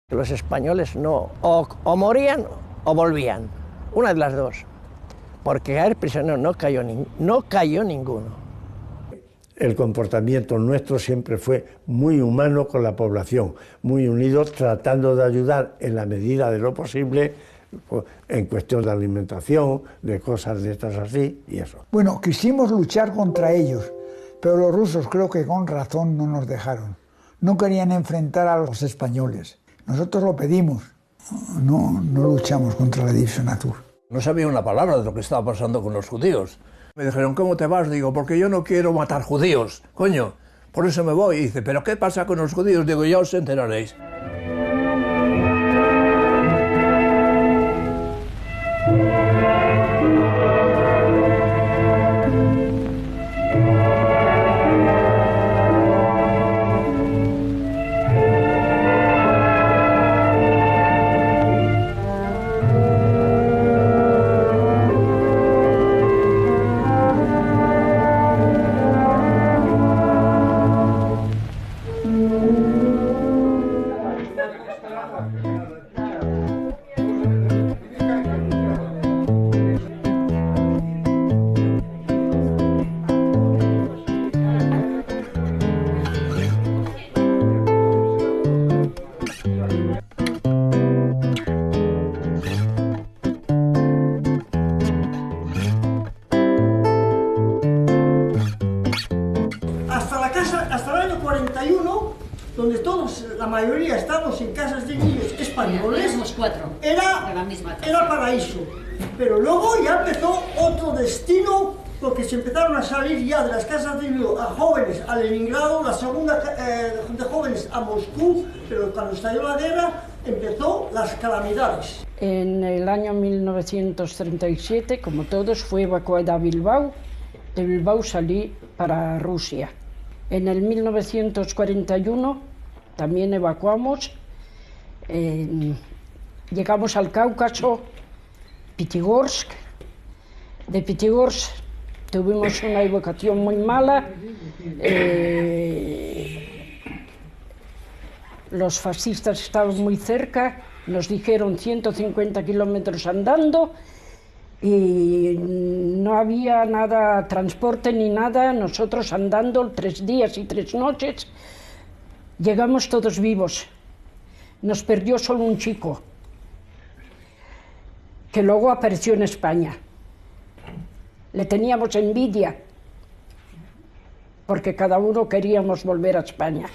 Los españoles no, o morían o volvían, una de las dos, porque caer prisionero no cayó ninguno. El comportamiento nuestro siempre fue muy humano con la población, muy unidos, tratando de ayudar en la medida de lo posible en cuestión de alimentación, de cosas de estas así y eso. Bueno, quisimos luchar contra ellos, pero los rusos creo que con razón no nos dejaron. No querían enfrentar a los españoles. Nosotros lo pedimos, no luchamos contra la División Azul. No sabía una palabra de lo que estaba pasando con los judíos. Me dijeron, ¿cómo te vas? Digo, porque yo no quiero matar judíos, coño, por eso me voy. Y dice, ¿pero qué pasa con los judíos? Digo, ya os enteraréis. Hasta el año 41, donde todos, la mayoría estábamos en casas de niños españoles, era paraíso. Pero luego ya empezó otro destino, porque se empezaron a salir ya de las casas de niños a jóvenes a Leningrado, la segunda de jóvenes a Moscú, pero cuando estalló la guerra empezó las calamidades. En el año 1937, como todos, fue evacuada a Bilbao. De Bilbao salí para Rusia. En el 1941 también evacuamos, llegamos al Cáucaso, Pitigorsk. De Pitigorsk tuvimos una evacuación muy mala. Los fascistas estaban muy cerca, nos dijeron 150 kilómetros andando y no había nada, transporte ni nada. Nosotros andando 3 días y 3 noches, llegamos todos vivos. Nos perdió solo un chico, que luego apareció en España. Le teníamos envidia, porque cada uno queríamos volver a España.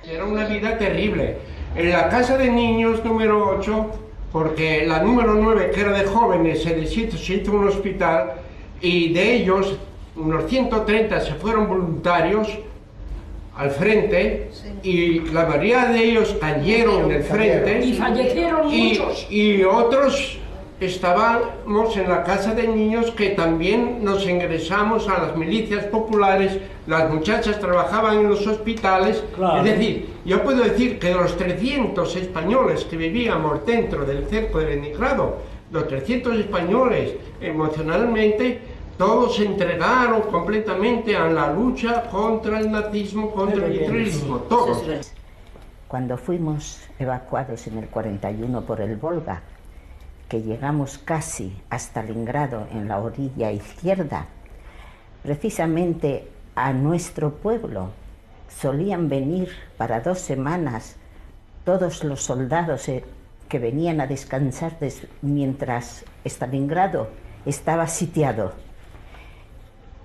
Era una vida terrible. En la casa de niños número 8, porque la número 9, que era de jóvenes, se hizo un hospital, y de ellos, unos 130 se fueron voluntarios al frente, y la mayoría de ellos cayeron en el frente, y fallecieron muchos. Y otros estábamos en la casa de niños, que también nos ingresamos a las milicias populares. Las muchachas trabajaban en los hospitales. Claro. Es decir, yo puedo decir que de los 300 españoles que vivíamos dentro del cerco de Leningrado, los 300 españoles emocionalmente, todos se entregaron completamente a la lucha contra el nazismo, contra el terrorismo, todos. Cuando fuimos evacuados en el 41 por el Volga, que llegamos casi a Stalingrado en la orilla izquierda, precisamente a nuestro pueblo solían venir para 2 semanas todos los soldados que venían a descansar mientras Stalingrado estaba sitiado.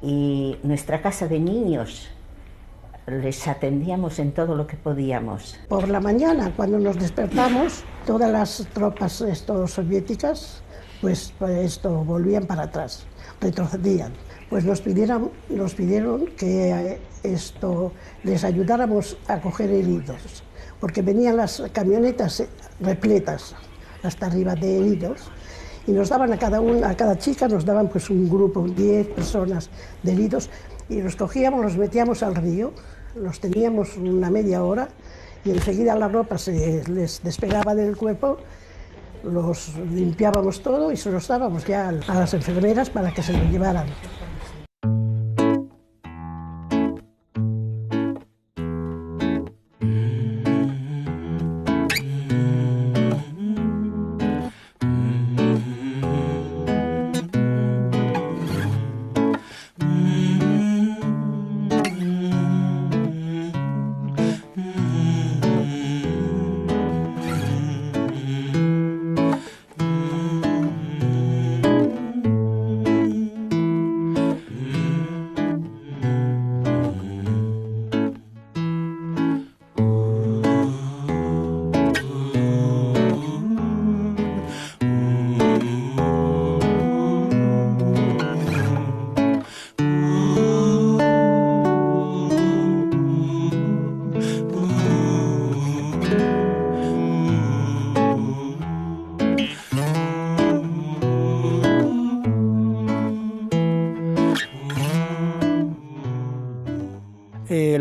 Y nuestra casa de niños les atendíamos en todo lo que podíamos. Por la mañana, cuando nos despertamos, todas las tropas soviéticas pues volvían para atrás, retrocedían. Pues nos pidieron que les ayudáramos a coger heridos, porque venían las camionetas repletas hasta arriba de heridos, y nos daban a cada chica nos daban pues un grupo, 10 personas de heridos, y los cogíamos, los metíamos al río, los teníamos una media hora, y enseguida la ropa se les despegaba del cuerpo, los limpiábamos todo y se los dábamos ya a las enfermeras para que se lo llevaran.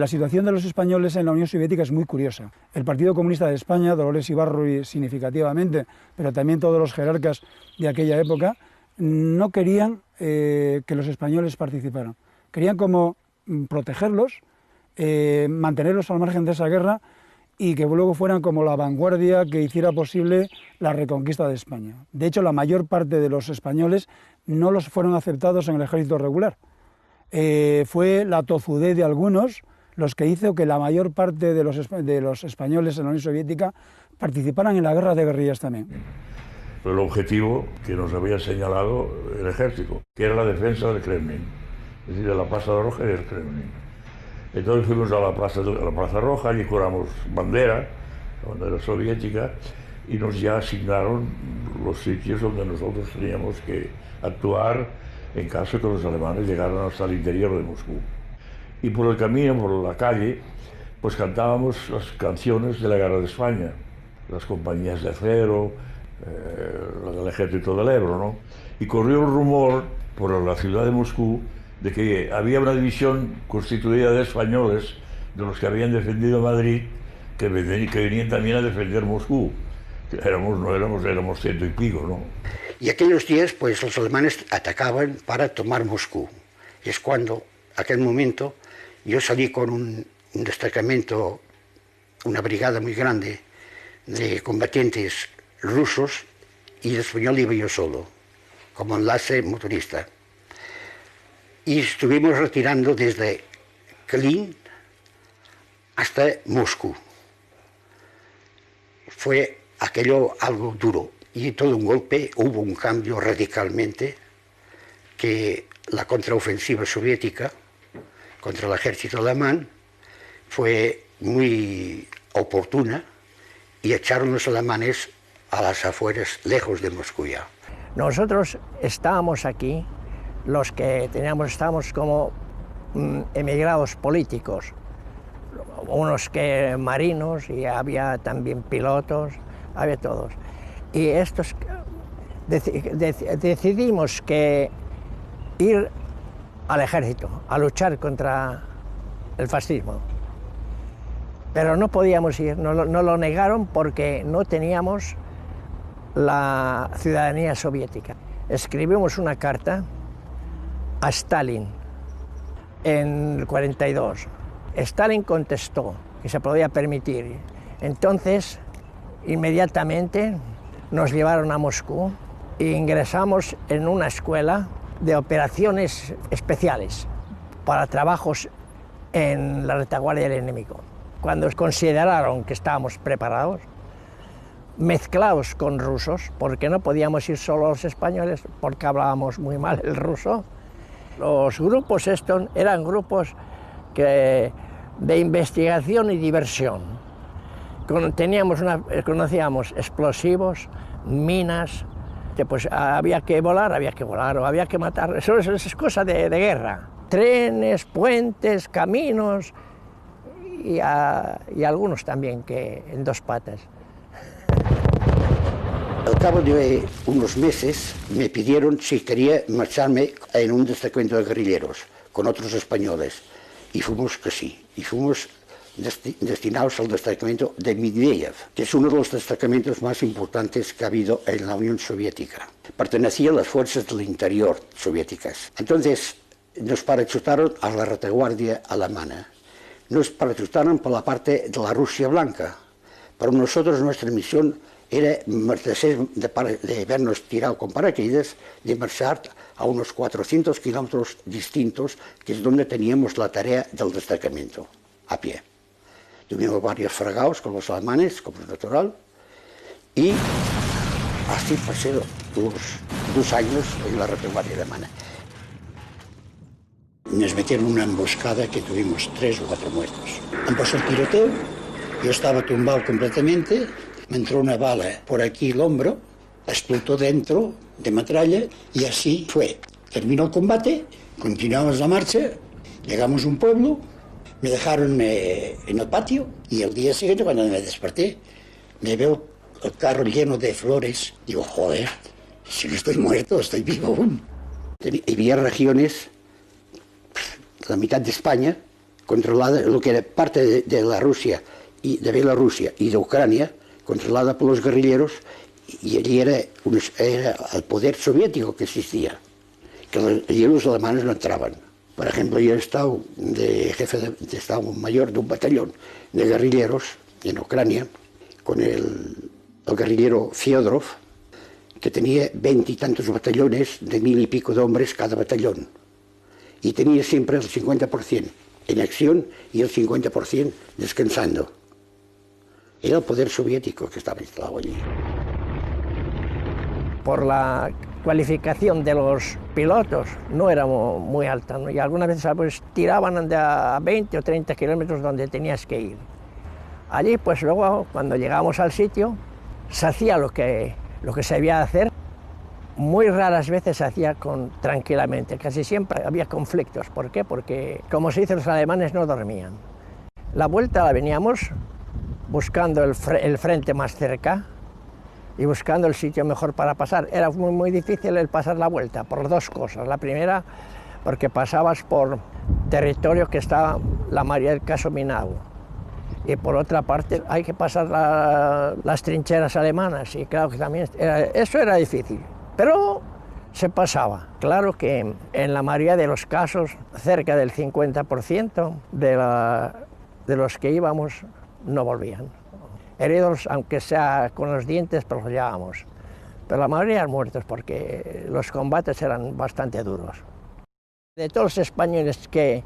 La situación de los españoles en la Unión Soviética es muy curiosa. El Partido Comunista de España, Dolores Ibarruri significativamente, pero también todos los jerarcas de aquella época, no querían que los españoles participaran. Querían como protegerlos, mantenerlos al margen de esa guerra y que luego fueran como la vanguardia que hiciera posible la reconquista de España. De hecho, la mayor parte de los españoles no los fueron aceptados en el ejército regular. Fue la tozudez de algunos los que hizo que la mayor parte de los españoles en la Unión Soviética participaran en la guerra de guerrillas también. El objetivo que nos había señalado el ejército, que era la defensa del Kremlin, es decir, de la Plaza Roja y del Kremlin. Entonces fuimos a la Plaza Roja, allí juramos bandera, la bandera soviética, y nos ya asignaron los sitios donde nosotros teníamos que actuar en caso de que los alemanes llegaran hasta el interior de Moscú. Y por el camino, por la calle, pues cantábamos las canciones de la Guerra de España, las compañías de acero, del ejército del Ebro, ¿no? Y corrió el rumor por la ciudad de Moscú de que había una división constituida de españoles, de los que habían defendido Madrid, que venían también a defender Moscú. Éramos 100 y pico, ¿no? Y aquellos días, pues los alemanes atacaban para tomar Moscú. Es cuando, aquel momento, yo salí con un destacamento, una brigada muy grande de combatientes rusos, y el español iba yo solo, como enlace motorista. Y estuvimos retirando desde Klin hasta Moscú. Fue aquello algo duro, y todo un golpe, hubo un cambio radicalmente, que la contraofensiva soviética contra el ejército alemán fue muy oportuna, y echaron los alemanes a las afueras, lejos de Moscú ya. Nosotros estábamos aquí, los que estábamos como emigrados políticos, unos que marinos, y había también pilotos, había todos. Y estos decidimos que ir al ejército, a luchar contra el fascismo. Pero no podíamos ir, nos lo negaron porque no teníamos la ciudadanía soviética. Escribimos una carta a Stalin en el 42. Stalin contestó que se podía permitir. Entonces, inmediatamente nos llevaron a Moscú e ingresamos en una escuela de operaciones especiales para trabajos en la retaguardia del enemigo. Cuando consideraron que estábamos preparados, mezclados con rusos, porque no podíamos ir solo los españoles, porque hablábamos muy mal el ruso. Los grupos estos eran grupos de investigación y diversión. Conocíamos explosivos, minas, pues había que volar o había que matar. Eso es cosa de guerra. Trenes, puentes, caminos y algunos también que en dos patas. Al cabo de unos meses me pidieron si quería marcharme en un destacamento de guerrilleros con otros españoles, y fuimos que sí, y fuimos destinados al destacamento de Medvedev, que es uno de los destacamentos más importantes que ha habido en la Unión Soviética. Pertenecía a las fuerzas del interior soviéticas. Entonces nos parachutaron a la retaguardia alemana. Nos parachutaron por la parte de la Rusia Blanca. Para nosotros nuestra misión era, de vernos tirado con paracaídas, de marchar a unos 400 kilómetros distintos, que es donde teníamos la tarea del destacamento, a pie. Tuvimos varios fragados con los alemanes, como es natural, y así pasé los 2 años en la retaguardia alemana. Nos metieron en una emboscada que tuvimos 3 o 4 muertos. Empezó el tiroteo, yo estaba tumbado completamente, me entró una bala por aquí el hombro, explotó dentro de metralla, y así fue. Terminó el combate, continuamos la marcha, llegamos a un pueblo, me dejaron en el patio, y el día siguiente, cuando me desperté, me veo el carro lleno de flores. Digo, joder, si no estoy muerto, estoy vivo aún. Y había regiones, la mitad de España, controlada, lo que era parte de la Rusia y de Bielorrusia y de Ucrania, controlada por los guerrilleros, y allí era el poder soviético que existía, que allí los alemanes no entraban. Por ejemplo, yo he estado de jefe de Estado Mayor de un batallón de guerrilleros en Ucrania, con el guerrillero Fyodorov, que tenía 20 y tantos batallones de 1000 y pico de hombres cada batallón, y tenía siempre el 50% en acción y el 50% descansando. Era el poder soviético que estaba instalado allí. Por la cualificación de los pilotos no era muy alta, ¿no? Y algunas veces pues, tiraban a 20 o 30 kilómetros donde tenías que ir. Allí, pues luego, cuando llegábamos al sitio, se hacía lo que se debía hacer. Muy raras veces se hacía tranquilamente, casi siempre había conflictos. ¿Por qué? Porque, como se dice, los alemanes no dormían. La vuelta la veníamos buscando el frente más cerca y buscando el sitio mejor para pasar. Era muy difícil el pasar la vuelta, por dos cosas. La primera, porque pasabas por territorio que estaba la mayoría del caso minado. Y por otra parte, hay que pasar las trincheras alemanas, y claro que también eso era difícil. Pero se pasaba. Claro que en la mayoría de los casos, cerca del 50% de los que íbamos no volvían. Heridos, aunque sea con los dientes, pero los llevábamos. Pero la mayoría eran muertos porque los combates eran bastante duros. De todos los españoles que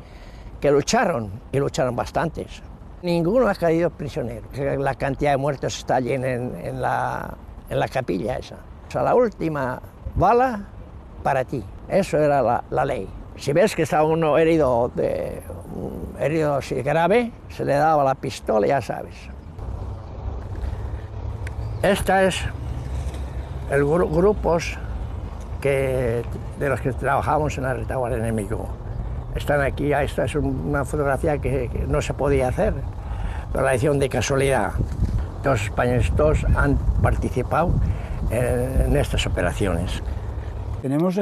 lucharon, y lucharon bastantes, ninguno ha caído prisionero. La cantidad de muertos está allí en la capilla esa. O sea, la última bala para ti. Eso era la ley. Si ves que estaba uno herido así grave, se le daba la pistola, ya sabes. Esta es el grupos de los que trabajamos en la retaguardia enemigo. Están aquí, esta es una fotografía que no se podía hacer, pero la hicieron de casualidad. Los españoles todos han participado en estas operaciones. Tenemos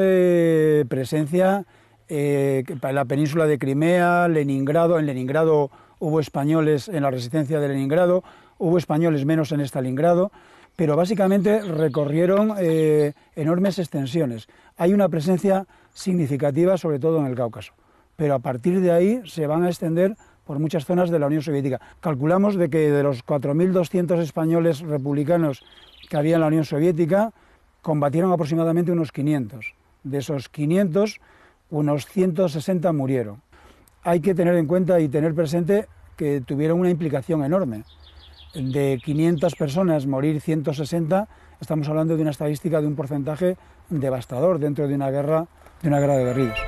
presencia en la península de Crimea, Leningrado. En Leningrado hubo españoles en la resistencia de Leningrado, hubo españoles menos en Stalingrado, pero básicamente recorrieron enormes extensiones. Hay una presencia significativa, sobre todo en el Cáucaso, pero a partir de ahí se van a extender por muchas zonas de la Unión Soviética. Calculamos de que de los 4.200 españoles republicanos que había en la Unión Soviética, combatieron aproximadamente unos 500. De esos 500, unos 160 murieron. Hay que tener en cuenta y tener presente que tuvieron una implicación enorme. De 500 personas morir 160, estamos hablando de una estadística de un porcentaje devastador dentro de una guerra de guerrillas.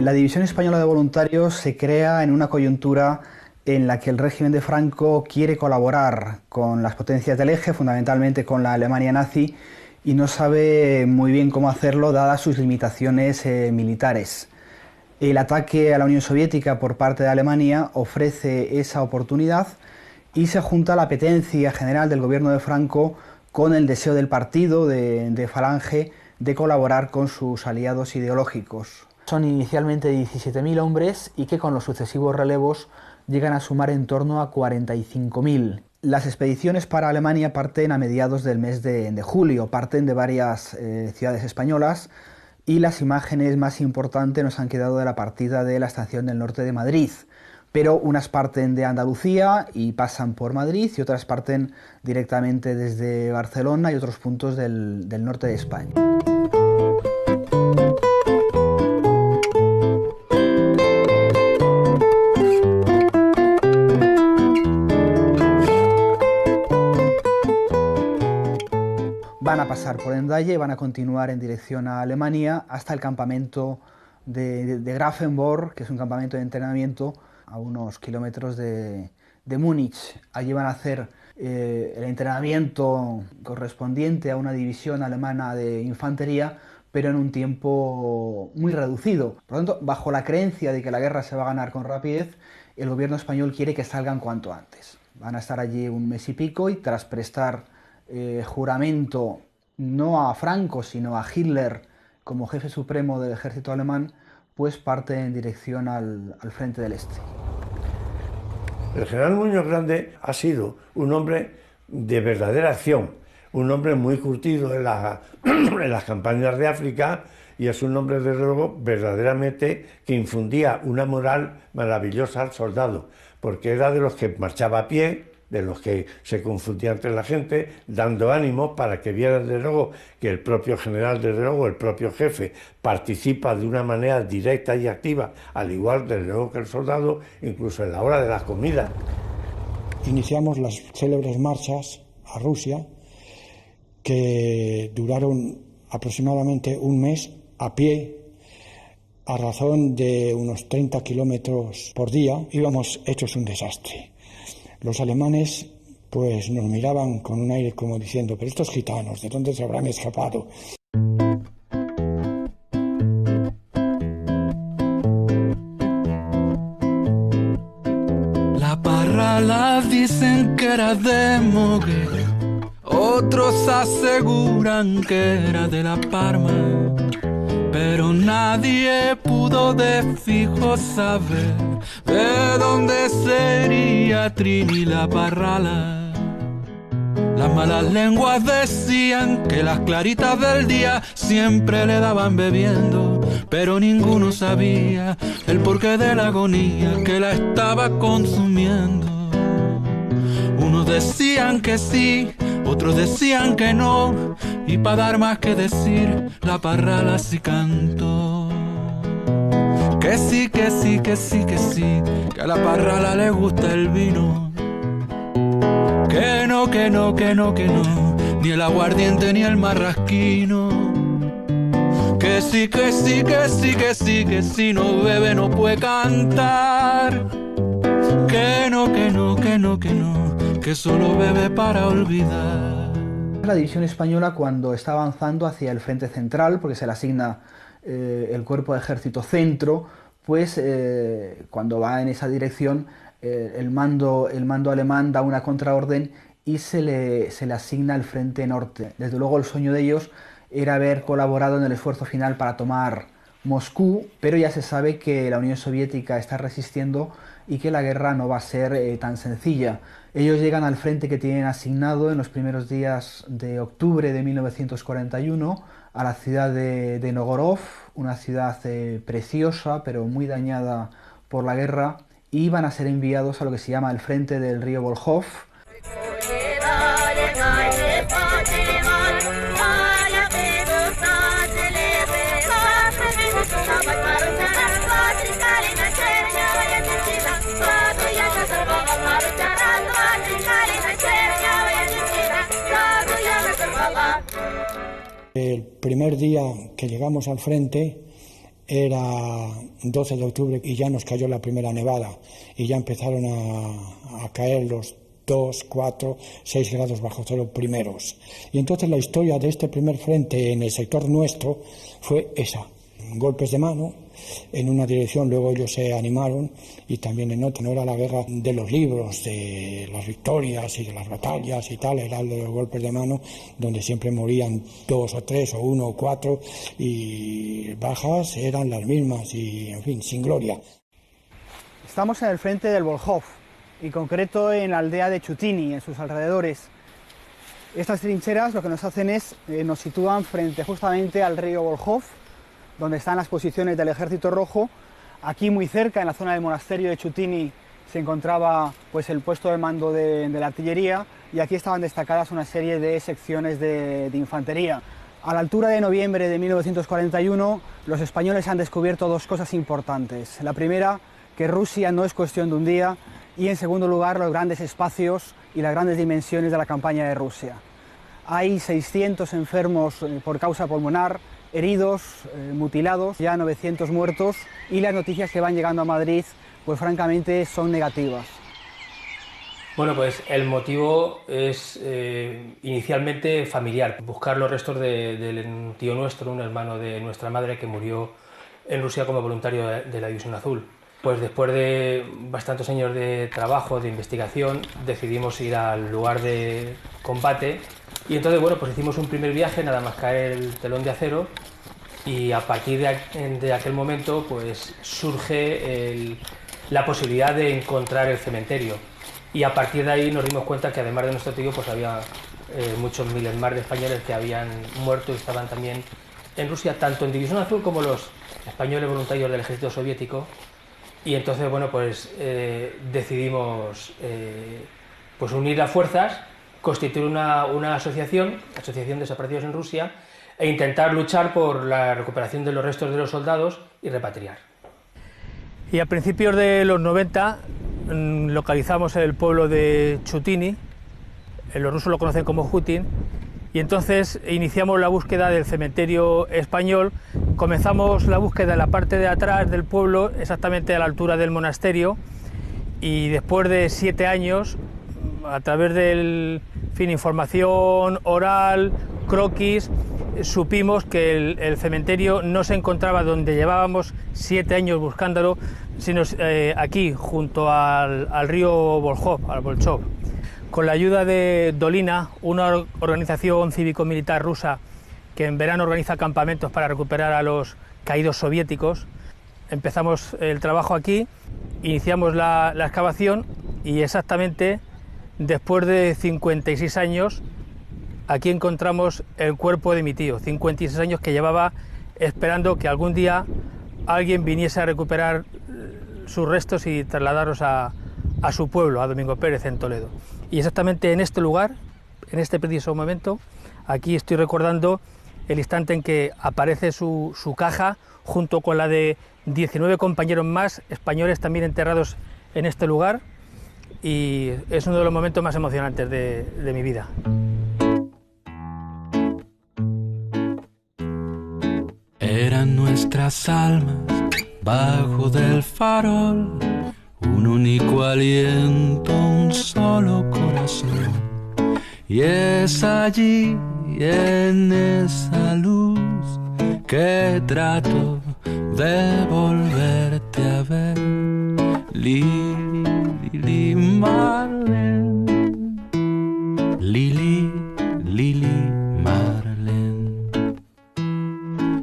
La División Española de Voluntarios se crea en una coyuntura en la que el régimen de Franco quiere colaborar con las potencias del eje, fundamentalmente con la Alemania nazi, y no sabe muy bien cómo hacerlo dadas sus limitaciones militares. El ataque a la Unión Soviética por parte de Alemania ofrece esa oportunidad y se junta la apetencia general del gobierno de Franco con el deseo del partido de Falange de colaborar con sus aliados ideológicos. Son inicialmente 17.000 hombres y que con los sucesivos relevos llegan a sumar en torno a 45.000. Las expediciones para Alemania parten a mediados del mes de julio, parten de varias ciudades españolas, y las imágenes más importantes nos han quedado de la partida de la estación del norte de Madrid, pero unas parten de Andalucía y pasan por Madrid y otras parten directamente desde Barcelona y otros puntos del norte de España. Van medalla y van a continuar en dirección a Alemania hasta el campamento de Grafenborg, que es un campamento de entrenamiento a unos kilómetros de Múnich. Allí van a hacer el entrenamiento correspondiente a una división alemana de infantería, pero en un tiempo muy reducido. Por lo tanto, bajo la creencia de que la guerra se va a ganar con rapidez, el gobierno español quiere que salgan cuanto antes. Van a estar allí un mes y pico y tras prestar juramento no a Franco, sino a Hitler como jefe supremo del ejército alemán, pues parte en dirección al frente del Este. El general Muñoz Grande ha sido un hombre de verdadera acción, un hombre muy curtido en las campañas de África, y es un hombre, desde luego, verdaderamente que infundía una moral maravillosa al soldado, porque era de los que marchaba a pie, de los que se confundía entre la gente, dando ánimo para que vieran, desde luego, que el propio general, desde luego, el propio jefe, participa de una manera directa y activa, al igual, desde luego, que el soldado, incluso en la hora de la comida. Iniciamos las célebres marchas a Rusia, que duraron aproximadamente un mes a pie, a razón de unos 30 kilómetros por día. Íbamos hechos un desastre. Los alemanes pues nos miraban con un aire como diciendo: pero estos gitanos, ¿de dónde se habrán escapado? La Parrala dicen que era de Moguer, otros aseguran que era de La Parma, pero nadie pudo de fijo saber de dónde sería Trini la Parrala. Las malas lenguas decían que las claritas del día siempre le daban bebiendo, pero ninguno sabía el porqué de la agonía que la estaba consumiendo. Unos decían que sí, otros decían que no, y para dar más que decir, la Parrala sí cantó. Que sí, que sí, que sí, que sí, que a la Parrala le gusta el vino. Que no, que no, que no, que no, ni el aguardiente ni el marrasquino. Que sí, que sí, que sí, que sí, que si no bebe no puede cantar. Que no, que no, que no, que no, que solo bebe para olvidar. La división española, cuando está avanzando hacia el frente central, porque se le asigna el cuerpo de ejército centro, pues cuando va en esa dirección el mando alemán da una contraorden y se le asigna el frente norte. Desde luego el sueño de ellos era haber colaborado en el esfuerzo final para tomar Moscú, pero ya se sabe que la Unión Soviética está resistiendo y que la guerra no va a ser tan sencilla. Ellos llegan al frente que tienen asignado en los primeros días de octubre de 1941 a la ciudad de Novgorod, una ciudad preciosa pero muy dañada por la guerra, y van a ser enviados a lo que se llama el frente del río Volkhov. El primer día que llegamos al frente era 12 de octubre y ya nos cayó la primera nevada y ya empezaron a caer los 2, 4, 6 grados bajo cero primeros. Y entonces la historia de este primer frente en el sector nuestro fue esa: golpes de mano en una dirección, luego ellos se animaron y también en otra. No era la guerra de los libros, de las victorias y de las batallas y tal, era el de los golpes de mano, donde siempre morían 2 o 3 o 1 o 4 y bajas eran las mismas y, en fin, sin gloria. Estamos en el frente del Volkhov, y en concreto en la aldea de Chutini, en sus alrededores. Estas trincheras lo que nos hacen es, nos sitúan frente justamente al río Volkhov, donde están las posiciones del Ejército Rojo. Aquí muy cerca, en la zona del monasterio de Chutini, se encontraba pues el puesto de mando de la artillería, y aquí estaban destacadas una serie de secciones de infantería. A la altura de noviembre de 1941, los españoles han descubierto dos cosas importantes. La primera, que Rusia no es cuestión de un día, y en segundo lugar, los grandes espacios y las grandes dimensiones de la campaña de Rusia. Hay 600 enfermos por causa pulmonar, heridos, mutilados, ya 900 muertos, y las noticias que van llegando a Madrid, pues francamente son negativas. Bueno, pues el motivo es inicialmente familiar, buscar los restos del tío nuestro, un hermano de nuestra madre que murió en Rusia como voluntario de la División Azul. Pues después de bastantes años de trabajo, de investigación, decidimos ir al lugar de combate y entonces, bueno, pues hicimos un primer viaje nada más caer el telón de acero y a partir de aquel momento pues surge la posibilidad de encontrar el cementerio y a partir de ahí nos dimos cuenta que además de nuestro tío pues había muchos miles más de españoles que habían muerto y estaban también en Rusia, tanto en División Azul como los españoles voluntarios del ejército soviético. Y entonces, bueno, pues decidimos pues unir las fuerzas, constituir una asociación de desaparecidos en Rusia, e intentar luchar por la recuperación de los restos de los soldados y repatriar. Y a principios de los 90 localizamos el pueblo de Chutini, los rusos lo conocen como Jutin, y entonces iniciamos la búsqueda del cementerio español. Comenzamos la búsqueda en la parte de atrás del pueblo, exactamente a la altura del monasterio, y después de 7 años, a través de información oral, croquis, supimos que el cementerio no se encontraba donde llevábamos 7 años buscándolo, sino aquí, junto al río Volkhov, al Bolchov. Con la ayuda de Dolina, una organización cívico-militar rusa que en verano organiza campamentos para recuperar a los caídos soviéticos, empezamos el trabajo aquí, iniciamos la excavación y exactamente después de 56 años aquí encontramos el cuerpo de mi tío, 56 años que llevaba esperando que algún día alguien viniese a recuperar sus restos y trasladarlos a su pueblo, a Domingo Pérez, en Toledo. Y exactamente en este lugar, en este preciso momento, aquí estoy recordando el instante en que aparece su caja junto con la de 19 compañeros más españoles también enterrados en este lugar, y es uno de los momentos más emocionantes de mi vida. Eran nuestras almas bajo del farol, un único aliento, un solo corazón. Y es allí, en esa luz, que trato de volverte a ver. Lili Marlene, Lili Marlene.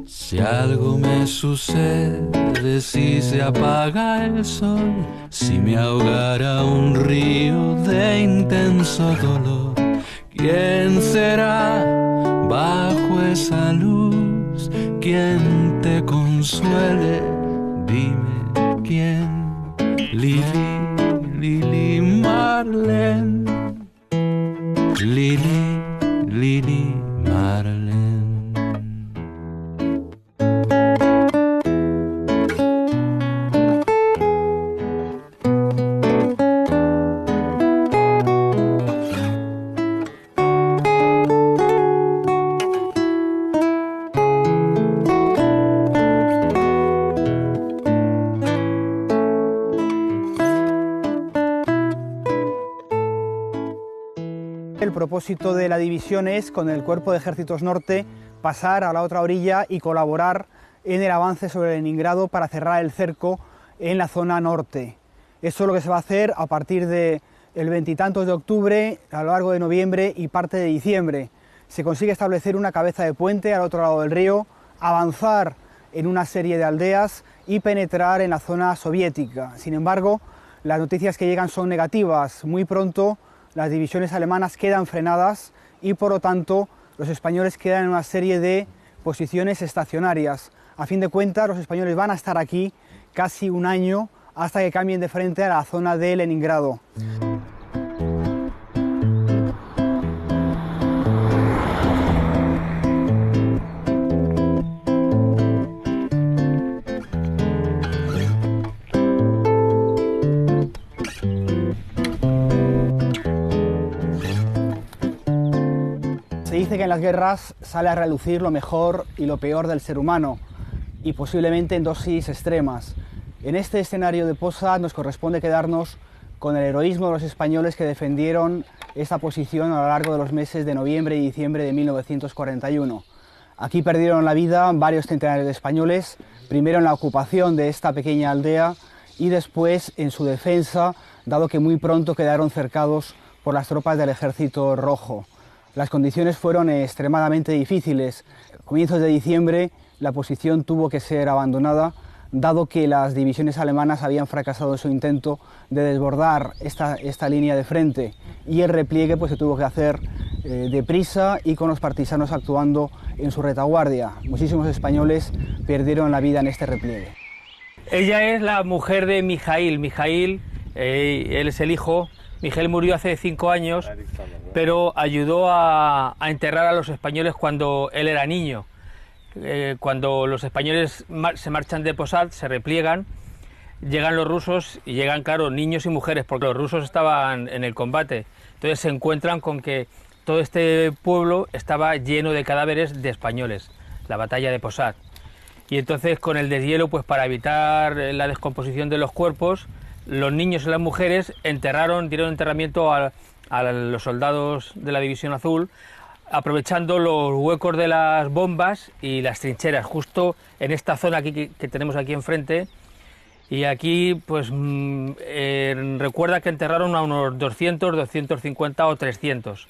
Si algo me sucede, si se apaga el sol, si me ahogara un río de intenso dolor, ¿quién será bajo esa luz? ¿Quién te consuele? Dime quién. Lili Marlene, Lili Marlene. El propósito de la división es, con el Cuerpo de Ejércitos Norte, pasar a la otra orilla y colaborar en el avance sobre Leningrado para cerrar el cerco en la zona norte. Eso es lo que se va a hacer a partir del 20 y tantos de octubre, a lo largo de noviembre y parte de diciembre. Se consigue establecer una cabeza de puente al otro lado del río, avanzar en una serie de aldeas y penetrar en la zona soviética. Sin embargo, las noticias que llegan son negativas. Muy pronto las divisiones alemanas quedan frenadas y, por lo tanto, los españoles quedan en una serie de posiciones estacionarias. A fin de cuentas, los españoles van a estar aquí casi un año hasta que cambien de frente a la zona de Leningrado. parece que en las guerras sale a relucir lo mejor y lo peor del ser humano, y posiblemente en dosis extremas. En este escenario de Posad nos corresponde quedarnos con el heroísmo de los españoles que defendieron esta posición a lo largo de los meses de noviembre y diciembre de 1941. Aquí perdieron la vida varios centenares de españoles, primero en la ocupación de esta pequeña aldea y después en su defensa, dado que muy pronto quedaron cercados por las tropas del Ejército Rojo. Las condiciones fueron extremadamente difíciles. A comienzos de diciembre la posición tuvo que ser abandonada, dado que las divisiones alemanas habían fracasado en su intento de desbordar esta línea de frente, y el repliegue pues se tuvo que hacer deprisa y con los partisanos actuando en su retaguardia. Muchísimos españoles perdieron la vida en este repliegue. Ella es la mujer de Mijaíl. Mijaíl, él es el hijo. Mijaíl murió hace 5 años, pero ayudó a enterrar a los españoles cuando él era niño. Cuando los españoles se marchan de Posad, se repliegan, llegan los rusos y llegan, claro, niños y mujeres, porque los rusos estaban en el combate. Entonces se encuentran con que todo este pueblo estaba lleno de cadáveres de españoles, la batalla de Posad. Y entonces con el deshielo, pues para evitar la descomposición de los cuerpos, los niños y las mujeres dieron enterramiento a los soldados de la División Azul, aprovechando los huecos de las bombas y las trincheras, justo en esta zona aquí que tenemos aquí enfrente. Y aquí, pues, recuerda que enterraron a unos 200, 250 o 300.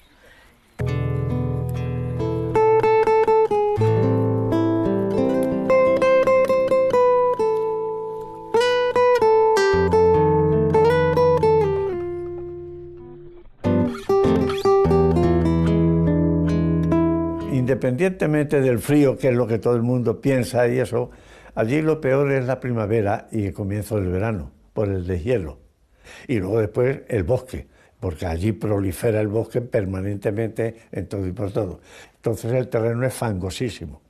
Independientemente del frío, que es lo que todo el mundo piensa y eso, allí lo peor es la primavera y el comienzo del verano, por el deshielo. Y luego después el bosque, porque allí prolifera el bosque permanentemente en todo y por todo. Entonces el terreno es fangosísimo.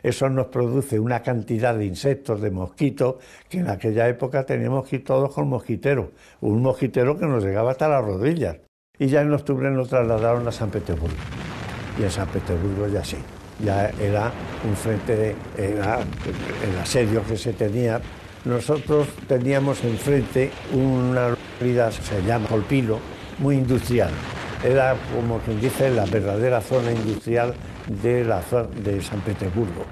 Eso nos produce una cantidad de insectos, de mosquitos, que en aquella época teníamos que ir todos con mosquiteros. Un mosquitero que nos llegaba hasta las rodillas. Y ya en octubre nos trasladaron a San Petersburgo. Y en San Petersburgo ya sí, ya era un frente, era el asedio que se tenía. Nosotros teníamos enfrente una localidad, se llama Colpino, muy industrial. Era, como quien dice, la verdadera zona industrial de San Petersburgo.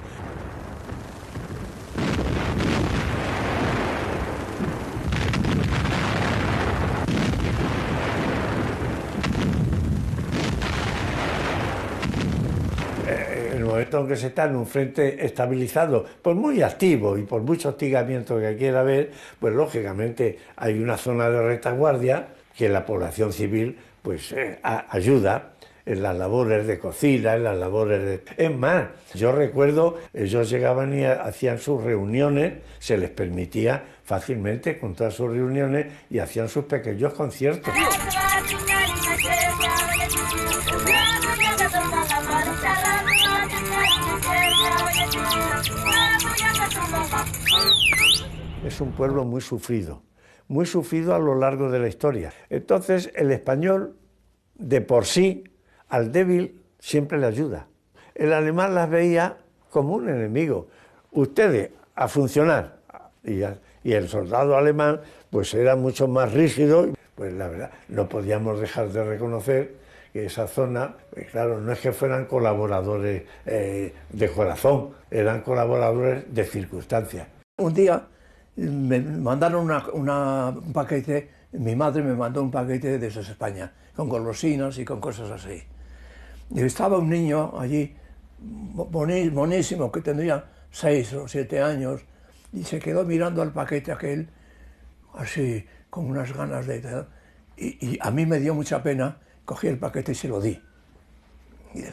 En que se está en un frente estabilizado, pues muy activo y por mucho hostigamiento que quiera haber, pues lógicamente hay una zona de retaguardia que la población civil pues ayuda en las labores de cocina, en las labores de... Es más, yo recuerdo, ellos llegaban y hacían sus reuniones, se les permitía fácilmente con todas sus reuniones y hacían sus pequeños conciertos. Es un pueblo muy sufrido a lo largo de la historia. Entonces el español, de por sí, al débil siempre le ayuda. El alemán las veía como un enemigo. Ustedes, a funcionar. Y el soldado alemán, pues era mucho más rígido. Pues la verdad, no podíamos dejar de reconocer que esa zona, claro, no es que fueran colaboradores de corazón, eran colaboradores de circunstancias. Un día me mandaron un paquete, mi madre me mandó un paquete de esos España, con golosinas y con cosas así. Y estaba un niño allí, monísimo, que tendría 6 o 7 años, y se quedó mirando al paquete aquel, así, con unas ganas de... Y a mí me dio mucha pena, cogí el paquete y se lo di. Y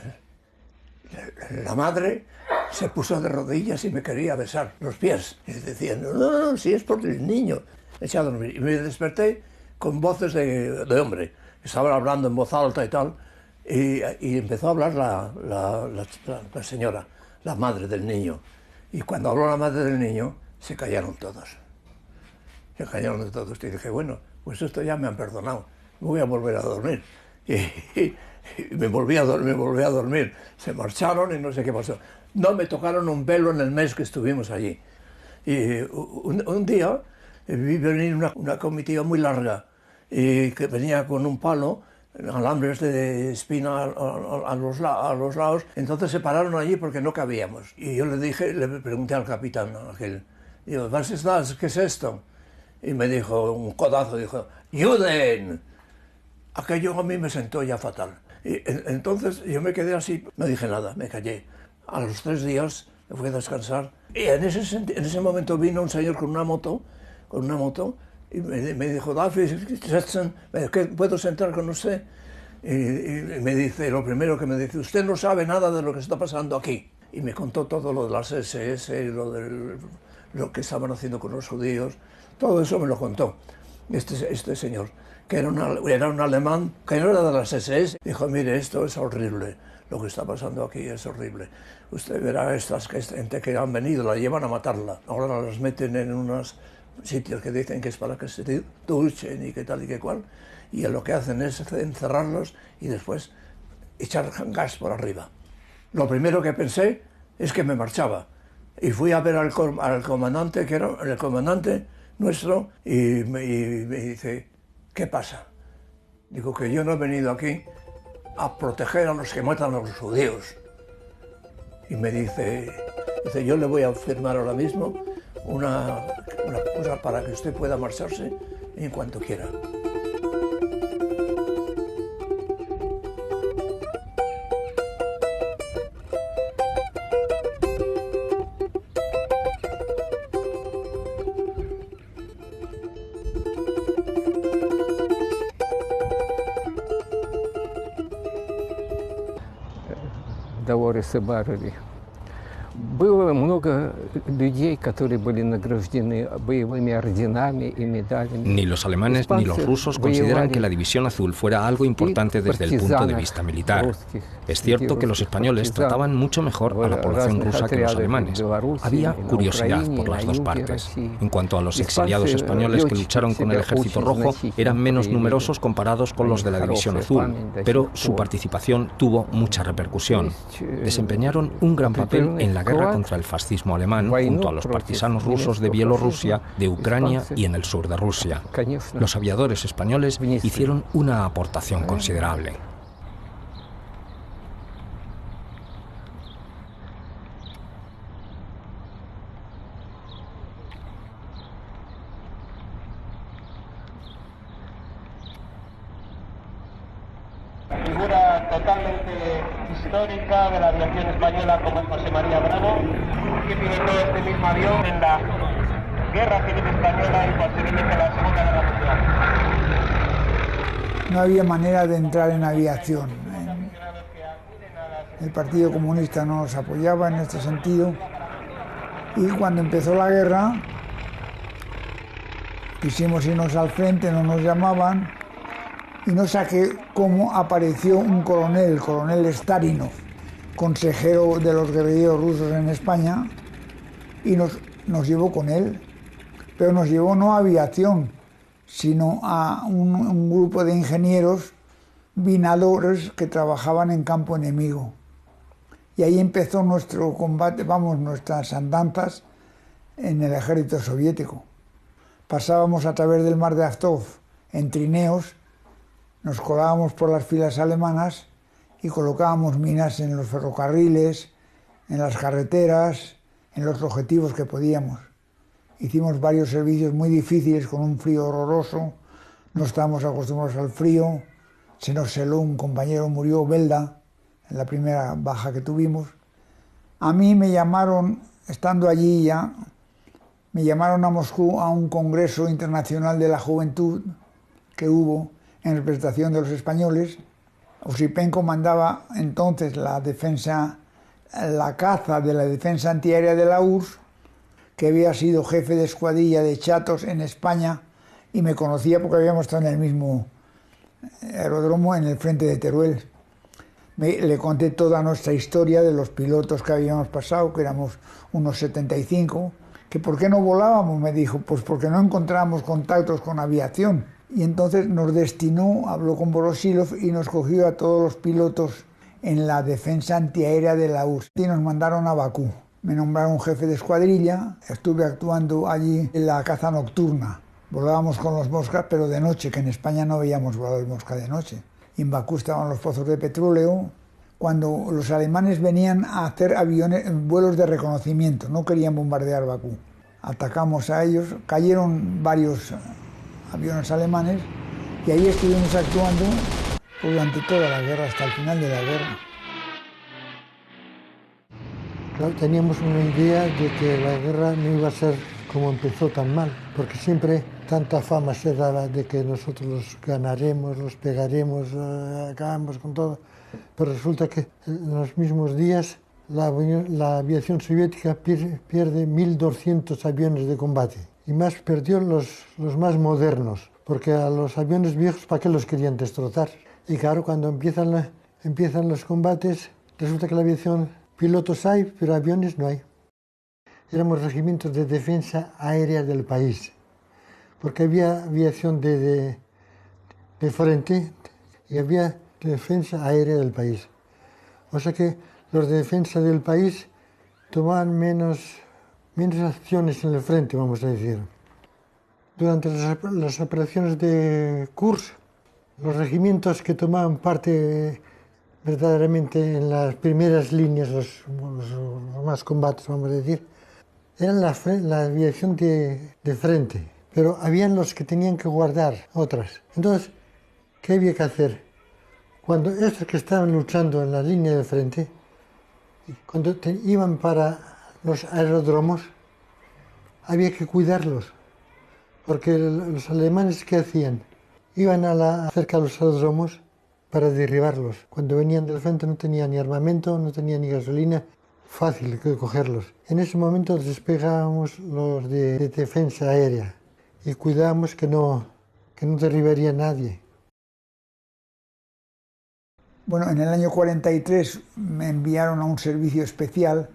la madre se puso de rodillas y me quería besar los pies. Y decía, no, si es por el niño. Eché a dormir. Y me desperté con voces de hombre. Estaban hablando en voz alta y tal. Y empezó a hablar la señora, la madre del niño. Y cuando habló la madre del niño, se callaron todos. Se callaron todos. Y dije, bueno, pues esto ya me han perdonado. Me voy a volver a dormir. Y me volví a dormir. Se marcharon y no sé qué pasó. No me tocaron un pelo en el mes que estuvimos allí. Y un día vi venir una comitiva muy larga y que venía con un palo, alambres de espina a los lados. Entonces se pararon allí porque no cabíamos. Y yo le pregunté al capitán aquel, digo, ¿qué es esto? Y me dijo, un codazo, dijo, ¡Juden! Aquello a mí me sentó ya fatal. Y entonces yo me quedé así, no dije nada, me callé. A los 3 días me fui a descansar. Y en ese momento vino un señor con una moto, y me dijo, David, ¿puedo sentar con usted? Y me dice, lo primero que me dice, usted no sabe nada de lo que está pasando aquí. Y me contó todo lo de las SS, lo que estaban haciendo con los judíos, todo eso me lo contó este señor, que era un alemán, que no era de las SS. Dijo, mire, esto es horrible, lo que está pasando aquí es horrible. Usted verá estas gente que han venido, la llevan a matarla, ahora las meten en unos sitios que dicen que es para que se duchen y qué tal y qué cual, y lo que hacen es encerrarlos y después echar gas por arriba. Lo primero que pensé es que me marchaba, y fui a ver al comandante, que era el comandante nuestro, y me dice, ¿qué pasa? Digo, que yo no he venido aquí a proteger a los que matan a los judíos. Y me dice, yo le voy a firmar ahora mismo una cosa para que usted pueda marcharse en cuanto quiera. Долореса Баррелли. Было много людей, которые были награждены боевыми орденами и медалями. Ni los alemanes ni los rusos consideran que la División Azul fuera algo importante desde el punto de vista militar. Es cierto que los españoles trataban mucho mejor a la población rusa que los alemanes. Había curiosidad por las dos partes. En cuanto a los exiliados españoles que lucharon con el Ejército Rojo, eran menos numerosos comparados con los de la División Azul, pero su participación tuvo mucha repercusión. Desempeñaron un gran papel en la guerra contra el fascismo alemán, junto a los partisanos rusos de Bielorrusia, de Ucrania y en el sur de Rusia. Los aviadores españoles hicieron una aportación considerable. Figura totalmente histórica de la aviación española como José María Bravo, que pilotó este mismo avión en la Guerra Civil Española y posteriormente en la Segunda Guerra Mundial. No había manera de entrar en aviación. El Partido Comunista no nos apoyaba en este sentido, y cuando empezó la guerra quisimos irnos al frente, no nos llamaban. Y no sé cómo apareció un coronel, el coronel Starinov, consejero de los guerrilleros rusos en España, y nos llevó con él. Pero nos llevó no a aviación, sino a un grupo de ingenieros vinadores que trabajaban en campo enemigo. Y ahí empezó nuestro combate, nuestras andanzas en el ejército soviético. Pasábamos a través del mar de Azov en trineos, nos colábamos por las filas alemanas y colocábamos minas en los ferrocarriles, en las carreteras, en los objetivos que podíamos. Hicimos varios servicios muy difíciles con un frío horroroso, no estábamos acostumbrados al frío, se nos heló, un compañero murió, Belda, en la primera baja que tuvimos. A mí me llamaron, estando allí ya, me llamaron a Moscú a un congreso internacional de la juventud que hubo en representación de los españoles. Osipenko mandaba entonces la caza de la defensa antiaérea de la URSS, que había sido jefe de escuadrilla de chatos en España, y me conocía porque habíamos estado en el mismo aeródromo en el frente de Teruel. Le conté toda nuestra historia de los pilotos que habíamos pasado, que éramos unos 75, que por qué no volábamos, me dijo, pues porque no encontrábamos contactos con aviación. Y entonces nos destinó, habló con Voroshilov y nos cogió a todos los pilotos en la defensa antiaérea de la URSS y nos mandaron a Bakú. Me nombraron jefe de escuadrilla, estuve actuando allí en la caza nocturna. Volábamos con los Moscas, pero de noche, que en España no veíamos volar Mosca de noche. Y en Bakú estaban los pozos de petróleo. Cuando los alemanes venían a hacer vuelos de reconocimiento, no querían bombardear Bakú. Atacamos a ellos, cayeron varios aviones alemanes y ahí estuvimos actuando durante toda la guerra, hasta el final de la guerra. Claro, teníamos una idea de que la guerra no iba a ser como empezó tan mal, porque siempre tanta fama se daba de que nosotros los ganaremos, los pegaremos, acabamos con todo, pero resulta que en los mismos días la aviación soviética pierde 1.200 aviones de combate y más perdió los más modernos, porque a los aviones viejos, ¿para qué los querían destrozar? Y claro, cuando empiezan los combates, resulta que la aviación, pilotos hay, pero aviones no hay. Éramos regimientos de defensa aérea del país, porque había aviación de frente y había defensa aérea del país. O sea que los de defensa del país tomaban menos acciones en el frente, vamos a decir. Durante las operaciones de Kursk, los regimientos que tomaban parte verdaderamente en las primeras líneas, los más combates, vamos a decir, eran la aviación de frente, pero habían los que tenían que guardar otras. Entonces, ¿qué había que hacer? Cuando estos que estaban luchando en la línea de frente, cuando iban para los aeródromos, había que cuidarlos, porque los alemanes, ¿qué hacían? Iban cerca de los aeródromos para derribarlos. Cuando venían del frente no tenían ni armamento, no tenían ni gasolina, fácil que cogerlos. En ese momento despegábamos los de defensa aérea y cuidábamos que no derribaría a nadie. Bueno, en el año 43 me enviaron a un servicio especial.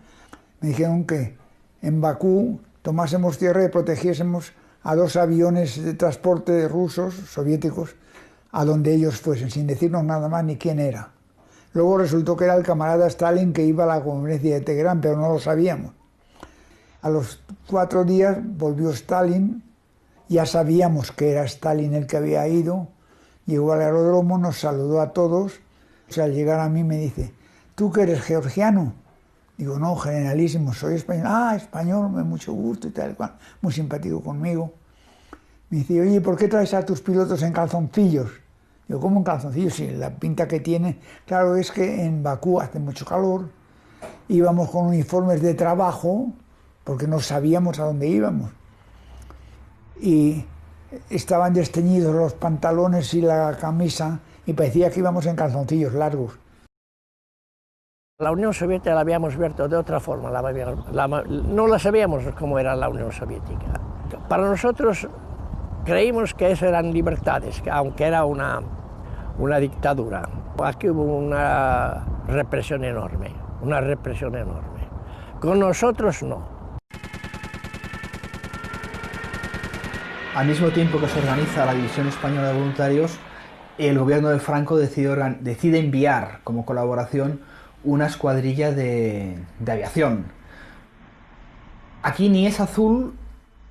Me dijeron que en Bakú tomásemos tierra y protegiésemos a 2 aviones de transporte rusos, soviéticos, a donde ellos fuesen, sin decirnos nada más ni quién era. Luego resultó que era el camarada Stalin que iba a la conferencia de Teherán, pero no lo sabíamos. A los 4 días volvió Stalin, ya sabíamos que era Stalin el que había ido, llegó al aeródromo, nos saludó a todos. O sea, al llegar a mí me dice, ¿tú que eres georgiano? Digo, no, generalísimo, soy español. Ah, español, me mucho gusto y tal cual, muy simpático conmigo. Me dice, oye, ¿por qué traes a tus pilotos en calzoncillos? Digo, ¿cómo en calzoncillos? Sí, la pinta que tiene. Claro, es que en Bakú hace mucho calor, íbamos con uniformes de trabajo, porque no sabíamos a dónde íbamos. Y estaban desteñidos los pantalones y la camisa, y parecía que íbamos en calzoncillos largos. La Unión Soviética la habíamos visto de otra forma, no la sabíamos cómo era la Unión Soviética. Para nosotros creímos que eso eran libertades, aunque era una dictadura. Aquí hubo una represión enorme. Con nosotros no. Al mismo tiempo que se organiza la División Española de Voluntarios, el gobierno de Franco decide enviar como colaboración una escuadrilla de aviación. Aquí ni es azul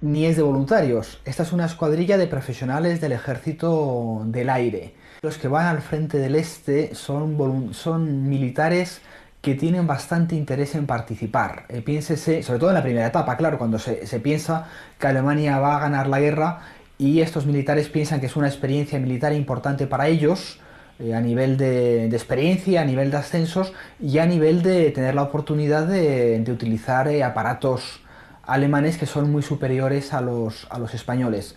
ni es de voluntarios. Esta es una escuadrilla de profesionales del Ejército del Aire. Los que van al frente del este son militares que tienen bastante interés en participar. Piénsese, sobre todo en la primera etapa, claro, cuando se piensa que Alemania va a ganar la guerra y estos militares piensan que es una experiencia militar importante para ellos, a nivel de experiencia, a nivel de ascensos y a nivel de tener la oportunidad de utilizar aparatos alemanes que son muy superiores a los españoles.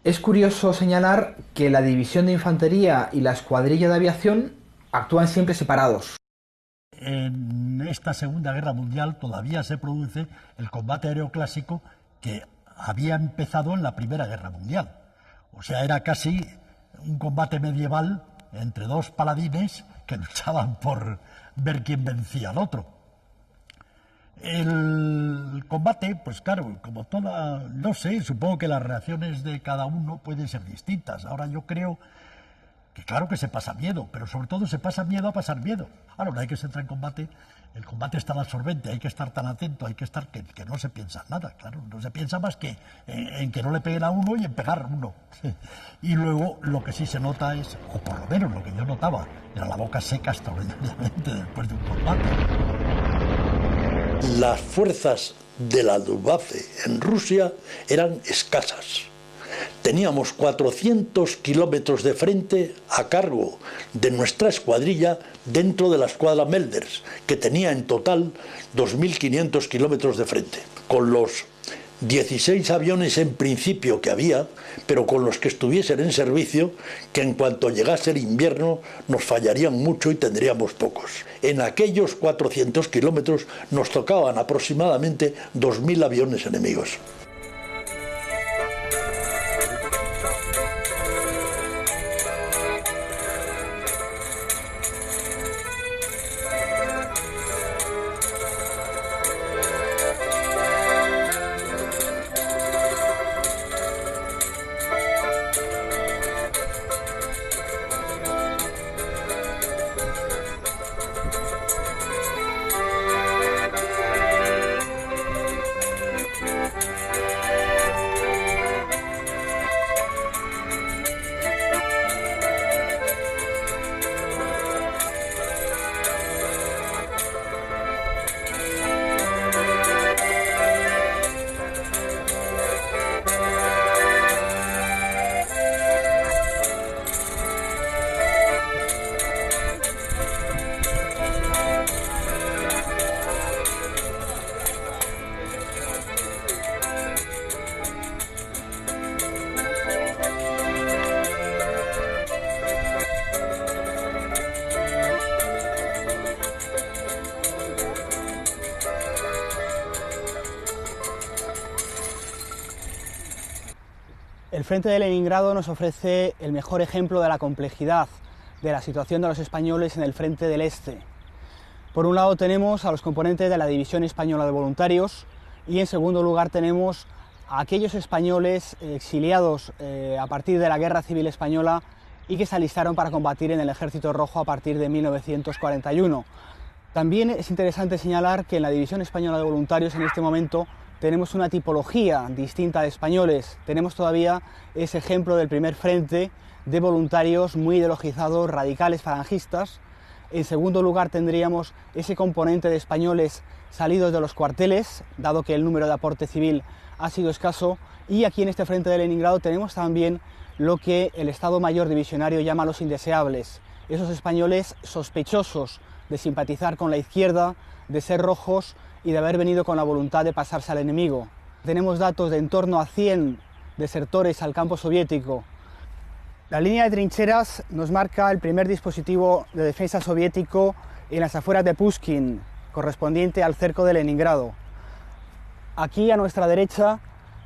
Es curioso señalar que la división de infantería y la escuadrilla de aviación actúan siempre separados. En esta Segunda Guerra Mundial todavía se produce el combate aéreo clásico que había empezado en la Primera Guerra Mundial. O sea, era casi un combate medieval entre 2 paladines que luchaban por ver quién vencía al otro. El combate, pues claro, como toda, no sé, supongo que las reacciones de cada uno pueden ser distintas. Ahora yo creo que claro que se pasa miedo, pero sobre todo se pasa miedo a pasar miedo. Ahora, una vez que se entra en combate, el combate es tan absorbente, hay que estar tan atento, hay que estar que no se piensa en nada, claro, no se piensa más que en que no le peguen a uno y en pegar a uno. Y luego lo que sí se nota es, o por lo menos lo que yo notaba, era la boca seca extraordinariamente después de un combate. Las fuerzas de la Luftwaffe en Rusia eran escasas. Teníamos 400 kilómetros de frente a cargo de nuestra escuadrilla dentro de la escuadra Melders, que tenía en total 2.500 kilómetros de frente, con los 16 aviones en principio que había, pero con los que estuviesen en servicio, que en cuanto llegase el invierno nos fallarían mucho y tendríamos pocos. En aquellos 400 kilómetros nos tocaban aproximadamente 2.000 aviones enemigos. El frente de Leningrado nos ofrece el mejor ejemplo de la complejidad de la situación de los españoles en el frente del Este. Por un lado tenemos a los componentes de la División Española de Voluntarios y en segundo lugar tenemos a aquellos españoles exiliados a partir de la Guerra Civil Española y que se alistaron para combatir en el Ejército Rojo a partir de 1941. También es interesante señalar que en la División Española de Voluntarios en este momento tenemos una tipología distinta de españoles. Tenemos todavía ese ejemplo del primer frente de voluntarios muy ideologizados, radicales, falangistas. En segundo lugar tendríamos ese componente de españoles salidos de los cuarteles, dado que el número de aporte civil ha sido escaso. Y aquí en este frente de Leningrado tenemos también lo que el Estado Mayor Divisionario llama los indeseables, esos españoles sospechosos de simpatizar con la izquierda, de ser rojos y de haber venido con la voluntad de pasarse al enemigo. Tenemos datos de en torno a 100 desertores al campo soviético. La línea de trincheras nos marca el primer dispositivo de defensa soviético en las afueras de Pushkin, correspondiente al cerco de Leningrado. Aquí a nuestra derecha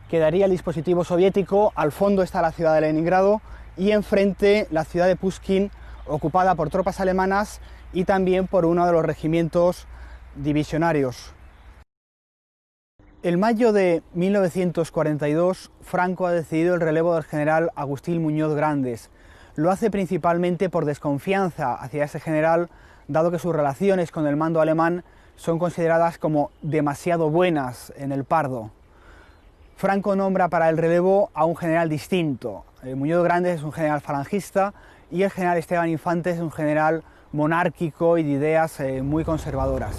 quedaría el dispositivo soviético, al fondo está la ciudad de Leningrado y enfrente la ciudad de Pushkin, ocupada por tropas alemanas y también por uno de los regimientos divisionarios. En mayo de 1942, Franco ha decidido el relevo del general Agustín Muñoz Grandes. Lo hace principalmente por desconfianza hacia ese general, dado que sus relaciones con el mando alemán son consideradas como demasiado buenas en el Pardo. Franco nombra para el relevo a un general distinto. Muñoz Grandes es un general falangista y el general Esteban Infantes es un general monárquico y de ideas muy conservadoras.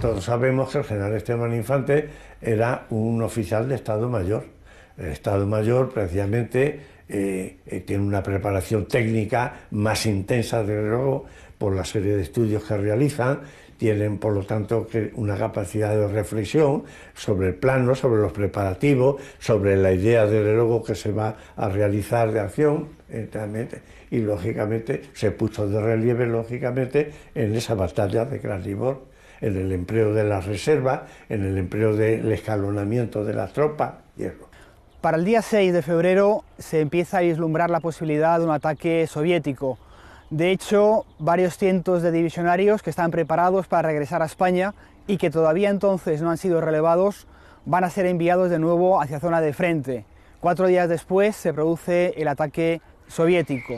Todos sabemos que el general Esteban Infante era un oficial de Estado Mayor. El Estado Mayor precisamente tiene una preparación técnica más intensa, desde luego, por la serie de estudios que realizan. Tienen, por lo tanto, una capacidad de reflexión sobre el plano, sobre los preparativos, sobre la idea, desde luego, que se va a realizar de acción, y, lógicamente, se puso de relieve, lógicamente, en esa batalla de Krasnivor, en el empleo de las reservas, en el empleo del escalonamiento de las tropas y eso. Para el día 6 de febrero se empieza a vislumbrar la posibilidad de un ataque soviético. De hecho, varios cientos de divisionarios que están preparados para regresar a España y que todavía entonces no han sido relevados, van a ser enviados de nuevo hacia zona de frente. 4 días después se produce el ataque soviético.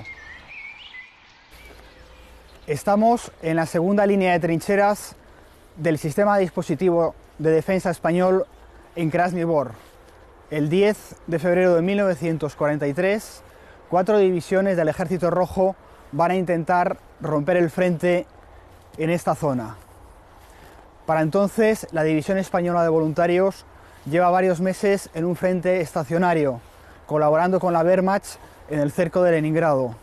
Estamos en la segunda línea de trincheras del sistema de dispositivo de defensa español en Krasny Bor. El 10 de febrero de 1943, 4 divisiones del Ejército Rojo van a intentar romper el frente en esta zona. Para entonces, la División Española de Voluntarios lleva varios meses en un frente estacionario, colaborando con la Wehrmacht en el cerco de Leningrado.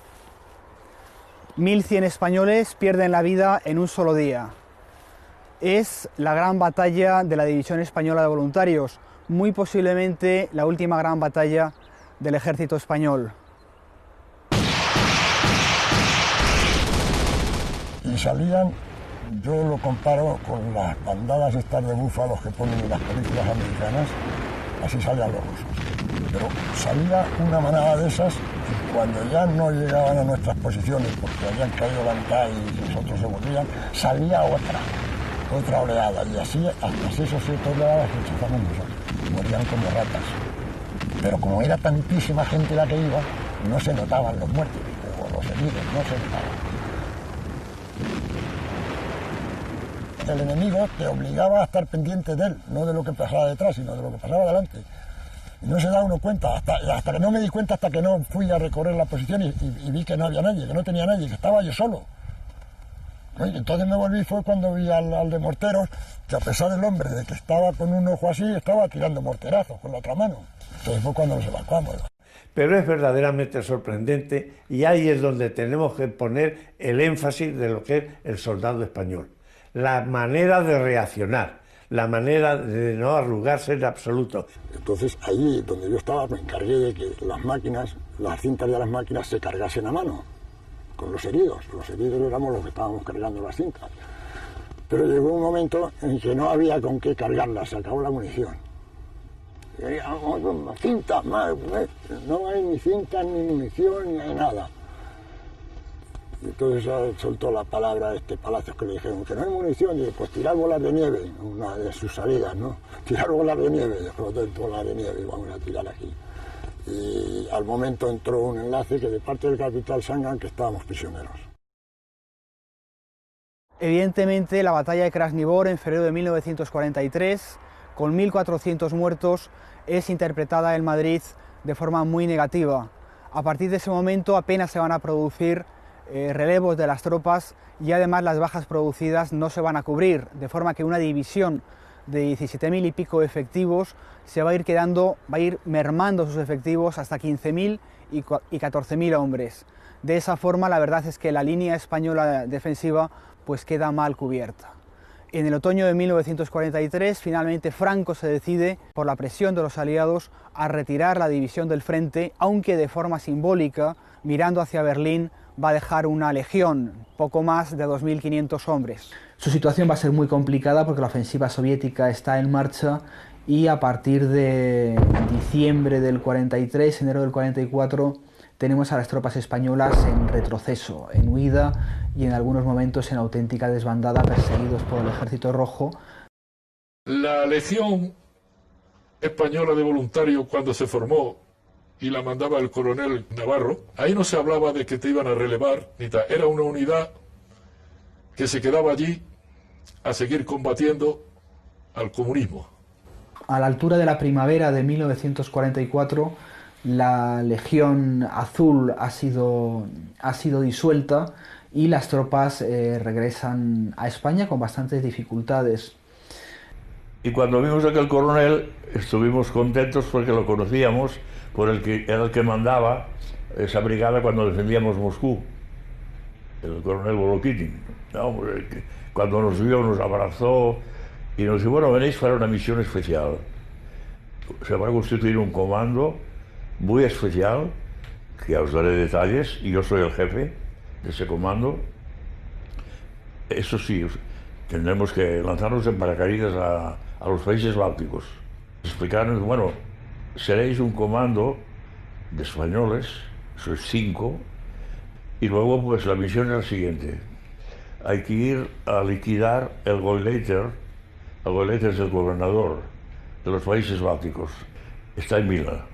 1.100 españoles pierden la vida en un solo día. Es la gran batalla de la División Española de Voluntarios, muy posiblemente la última gran batalla del ejército español. Y salían, yo lo comparo con las bandadas estas de búfalos que ponen en las películas americanas, así salían los rusos. Pero salía una manada de esas y cuando ya no llegaban a nuestras posiciones porque habían caído la mitad y nosotros se volvían, salía otra oleada y así hasta 6 o 7 oleadas rechazamos nosotros, morían como ratas. Pero como era tantísima gente la que iba, no se notaban los muertos o los heridos, no se notaban. El enemigo te obligaba a estar pendiente de él, no de lo que pasaba detrás, sino de lo que pasaba delante. Y no se da uno cuenta, hasta que no me di cuenta, hasta que no fui a recorrer la posición y vi que no había nadie, que no tenía nadie, que estaba yo solo. Y entonces me volví, fue cuando vi al de morteros, que a pesar del hombre de que estaba con un ojo así, estaba tirando morterazos con la otra mano. Entonces fue cuando nos evacuamos. Pero es verdaderamente sorprendente y ahí es donde tenemos que poner el énfasis de lo que es el soldado español. La manera de reaccionar, la manera de no arrugarse en absoluto. Entonces allí donde yo estaba me encargué de que las máquinas, las cintas de las máquinas se cargasen a mano, con los heridos. Los heridos éramos los que estábamos cargando las cintas. Pero llegó un momento en que no había con qué cargarlas, se acabó la munición. Cintas, no hay ni cintas, ni munición, ni hay nada. Y entonces soltó la palabra Palacios, que le dijeron que no hay munición, y pues tirar bolas de nieve, una de sus salidas, ¿no? Tirar bolas de nieve, explotar bolas de nieve y vamos a tirar aquí. Y al momento entró un enlace que de parte del capitán Sangan que estábamos prisioneros. Evidentemente la batalla de Krasny Bor en febrero de 1943, con 1.400 muertos, es interpretada en Madrid de forma muy negativa. A partir de ese momento apenas se van a producir relevos de las tropas y además las bajas producidas no se van a cubrir, de forma que una división de 17.000 y pico efectivos se va a ir quedando, va a ir mermando sus efectivos hasta 15.000 y 14.000 hombres. De esa forma la verdad es que la línea española defensiva pues queda mal cubierta. En el otoño de 1943 finalmente Franco se decide, por la presión de los aliados, a retirar la división del frente, aunque de forma simbólica, mirando hacia Berlín, va a dejar una legión, poco más de 2.500 hombres. Su situación va a ser muy complicada porque la ofensiva soviética está en marcha y a partir de diciembre del 43, enero del 44, tenemos a las tropas españolas en retroceso, en huida y en algunos momentos en auténtica desbandada, perseguidos por el Ejército Rojo. La Legión Española de Voluntarios, cuando se formó y la mandaba el coronel Navarro, ahí no se hablaba de que te iban a relevar, ni tal. Era una unidad que se quedaba allí a seguir combatiendo al comunismo. A la altura de la primavera de 1944, la Legión Azul ha sido disuelta y las tropas regresan a España con bastantes dificultades. Y cuando vimos a aquel coronel estuvimos contentos porque lo conocíamos, por el que era el que mandaba esa brigada cuando defendíamos Moscú, el coronel Volokitin. No, cuando nos vio nos abrazó y nos dijo, bueno, venéis para una misión especial. Se va a constituir un comando muy especial, que ya os daré detalles, y yo soy el jefe de ese comando. Eso sí, tendremos que lanzarnos en paracaídas a los países bálticos. Explicarnos, bueno, seréis un comando de españoles, sois 5, y luego pues la misión es la siguiente. Hay que ir a liquidar el Gauleiter Goelette es el gobernador de los países bálticos, está en Vilna.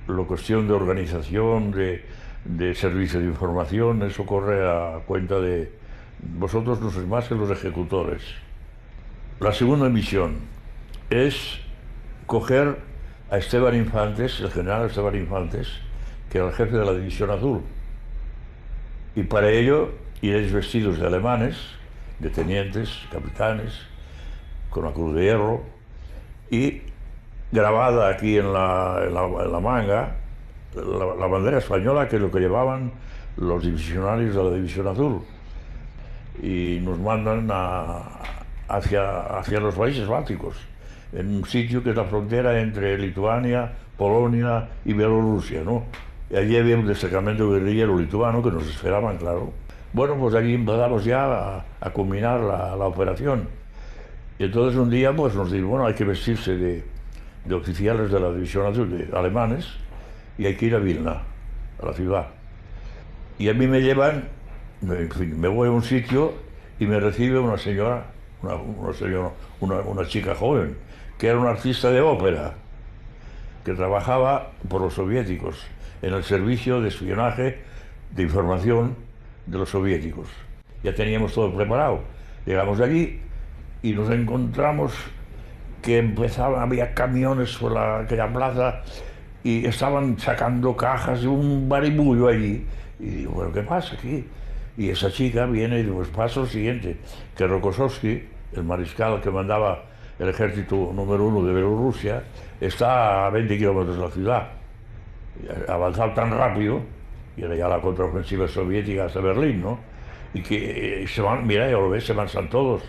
La cuestión de organización, de servicio de información, eso corre a cuenta de vosotros, no sois más que los ejecutores. La segunda misión es coger a Esteban Infantes, el general Esteban Infantes, que era el jefe de la División Azul. Y para ello iréis vestidos de alemanes, de tenientes, capitanes, con la cruz de hierro, y grabada aquí en la manga la bandera española, que es lo que llevaban los divisionarios de la División Azul. Y nos mandan hacia los países bálticos, en un sitio que es la frontera entre Lituania, Polonia y Bielorrusia, ¿no? Y allí había un destacamento guerrillero lituano que nos esperaban, claro. Bueno, pues allí empezamos ya a culminar la operación. Y entonces un día pues nos dijeron, bueno, hay que vestirse de oficiales de la División Azul, de alemanes, y hay que ir a Vilna, a la ciudad. Y a mí me llevan, en fin, me voy a un sitio y me recibe una señora, una chica joven, que era una artista de ópera, que trabajaba por los soviéticos, en el servicio de espionaje, de información de los soviéticos. Ya teníamos todo preparado. Llegamos allí y nos encontramos que había camiones por aquella plaza y estaban sacando cajas de un baribullo allí. Y digo, bueno, ¿qué pasa aquí? Y esa chica viene y pues pasa lo siguiente, que Rokossovski, el mariscal que mandaba el ejército número 1 de Bielorrusia, está a 20 kilómetros de la ciudad. Ha avanzado tan rápido, y era ya la contraofensiva soviética hasta Berlín, ¿no? Y que se van, mira, ya lo ves, se marchan todos.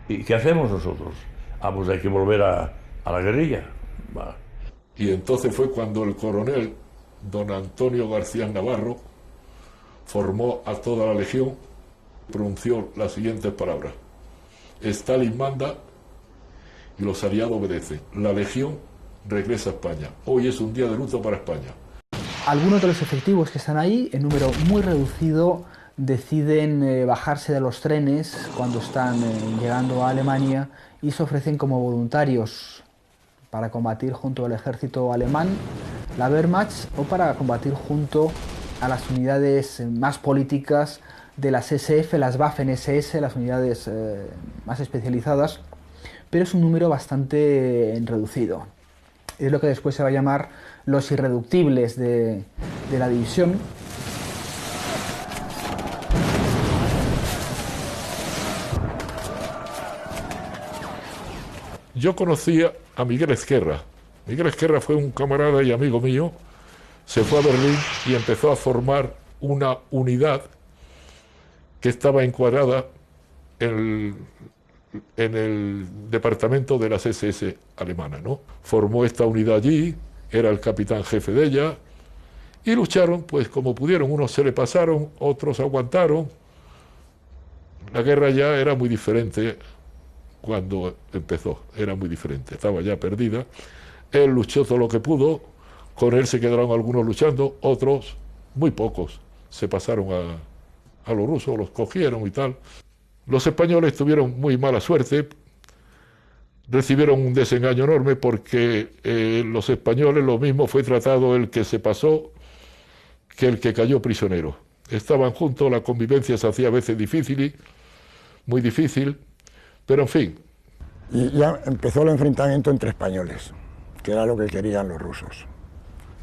¿Y qué hacemos nosotros? Ah, pues hay que volver a la guerrilla. Va. Y entonces fue cuando el coronel don Antonio García Navarro formó a toda la legión, pronunció las siguientes palabras: Stalin manda y los aliados obedecen. La legión regresa a España. Hoy es un día de luto para España. Algunos de los efectivos que están ahí, en número muy reducido, deciden bajarse de los trenes cuando están llegando a Alemania y se ofrecen como voluntarios para combatir junto al ejército alemán, la Wehrmacht, o para combatir junto a las unidades más políticas de las SF, las Waffen-SS, las unidades más especializadas, pero es un número bastante reducido. Es lo que después se va a llamar los irreductibles de la división. Yo conocía a Miguel Ezquerra. Miguel Ezquerra fue un camarada y amigo mío. Se fue a Berlín y empezó a formar una unidad que estaba encuadrada en el departamento de las SS alemanas, ¿no? Formó esta unidad allí, era el capitán jefe de ella, y lucharon pues como pudieron. Unos se le pasaron, otros aguantaron. La guerra ya era muy diferente cuando empezó, era muy diferente, estaba ya perdida. Él luchó todo lo que pudo, con él se quedaron algunos luchando, otros, muy pocos, se pasaron a los rusos, los cogieron y tal. Los españoles tuvieron muy mala suerte, recibieron un desengaño enorme porque los españoles lo mismo fue tratado el que se pasó que el que cayó prisionero. Estaban juntos, la convivencia se hacía a veces difícil, muy difícil, pero en fin. Y ya empezó el enfrentamiento entre españoles, que era lo que querían los rusos.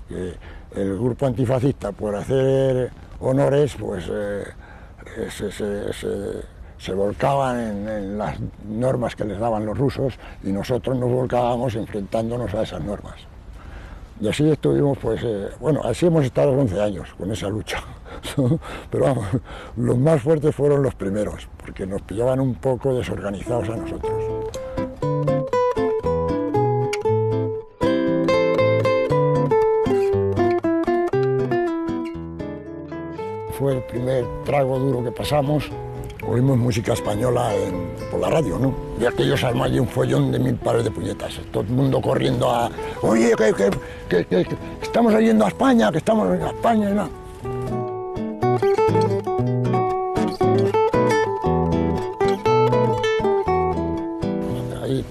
Que el grupo antifascista, por hacer honores, pues se volcaban en las normas que les daban los rusos y nosotros nos volcábamos enfrentándonos a esas normas. Y así estuvimos, pues, bueno, así hemos estado 11 años con esa lucha. Pero vamos, los más fuertes fueron los primeros, porque nos pillaban un poco desorganizados a nosotros. Fue el primer trago duro que pasamos. Oímos música española por la radio, ¿no? Y aquello se armó allí un follón de 1000 pares de puñetas. Todo el mundo corriendo a... Oye, que estamos yendo a España, que estamos en España y nada.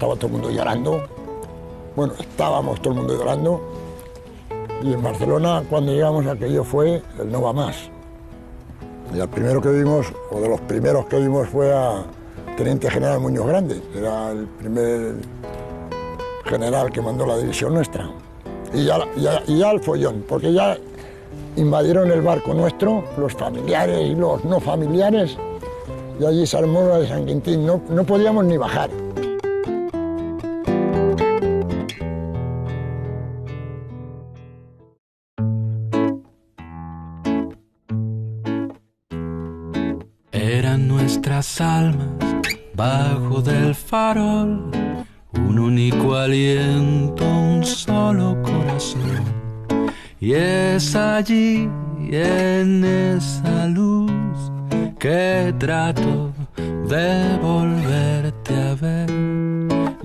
estaba todo el mundo llorando. Bueno, estábamos todo el mundo llorando. Y en Barcelona, cuando llegamos, aquello fue el no va más. Y el primero que vimos, o de los primeros que vimos, fue a Teniente General Muñoz Grande. Era el primer general que mandó la división nuestra. Y ya el follón, porque ya invadieron el barco nuestro, los familiares y los no familiares, y allí se armó la de San Quintín, no podíamos ni bajar. Eran nuestras almas bajo del farol, un único aliento, un solo corazón. Y es allí, en esa luz, que trato de volverte a ver.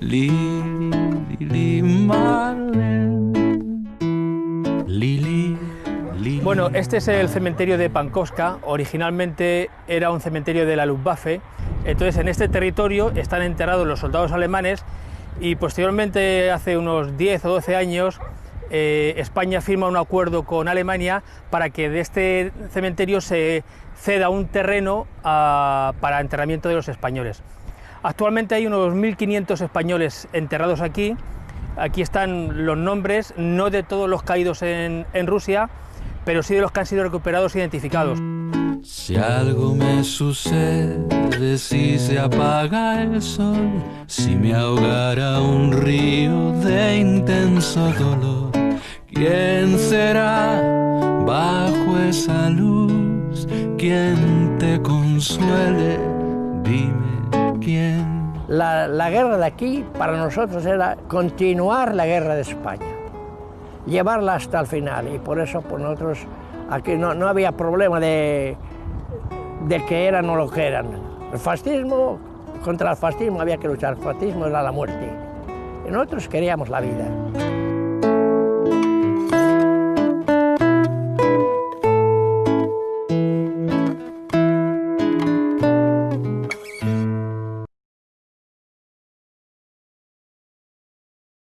Lili, Lili, Marlene, Lili, Lili. Bueno, este es el cementerio de Pankowska. Originalmente era un cementerio de la Luftwaffe. Entonces, en este territorio están enterrados los soldados alemanes y posteriormente, hace unos 10 o 12 años, España firma un acuerdo con Alemania para que de este cementerio se ceda un terreno para enterramiento de los españoles. Actualmente hay unos 1.500 españoles enterrados aquí. Aquí están los nombres, no de todos los caídos en Rusia, pero sí de los que han sido recuperados e identificados. Si algo me sucede, si se apaga el sol, si me ahogara un río de intenso dolor, ¿quién será bajo esa luz? ¿Quién te consuele? Dime quién. La guerra de aquí para nosotros era continuar la guerra de España, llevarla hasta el final, y por eso por nosotros aquí no había problema de que eran o lo que eran. El fascismo, contra el fascismo había que luchar, el fascismo era la muerte, y nosotros queríamos la vida.